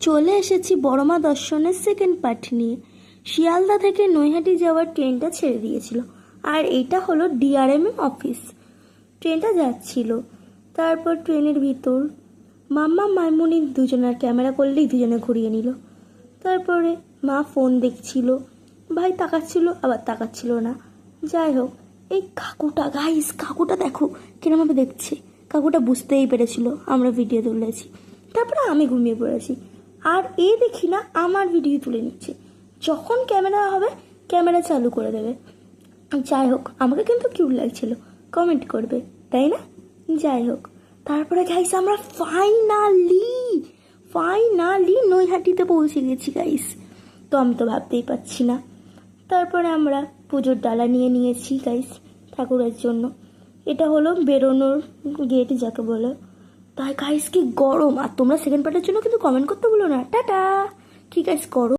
চলে এসেছি বড়মা দর্শনের সেকেন্ড পার্ট নিয়ে। শিয়ালদা থেকে নৈহাটি যাওয়ার ট্রেনটা ছেড়ে দিয়েছিল, আর এইটা হলো ডিআরএম অফিস। ট্রেনটা যাচ্ছিল, তারপর ট্রেনের ভিতর মাম্মা মাইমুনি দুজনের ক্যামেরা করলেই দুজনে ঘুরিয়ে নিল। তারপরে মা ফোন দেখছিল, ভাই তাকাচ্ছিল আবার তাকাচ্ছিল না। যাই হোক, এই কাকুটা গাইস, কাকুটা দেখো কিরমভাবে দেখছে। কাকুটা বুঝতেই পেরেছিল আমরা ভিডিও তুলেছি। তারপরে আমি ঘুমিয়ে পড়েছি, আর এ দেখি না আমার ভিডিও তুলে নিচ্ছে। যখন ক্যামেরা হবে ক্যামেরা চালু করে দেবে। যাই হোক, আমাকে কিন্তু কিউট লাগছিল, কমেন্ট করবে তাই না? যাই হোক, তারপরে গাইস আমরা ফাইনালি নৈহাটিতে পৌঁছে গেছি গাইস। তো আমি তো ভাবতেই পারছি না। তারপরে আমরা পুজোর ডালা নিয়ে নিয়েছি গাইস ঠাকুরের জন্য। এটা হলো বেরোনোর গেট যাকে বলে। তাই গাইস কি গরম! আর তোমরা সেকেন্ড পার্টের জন্য কিন্তু কমেন্ট করতে ভুলো না। টাটা। ঠিক আছে, করো।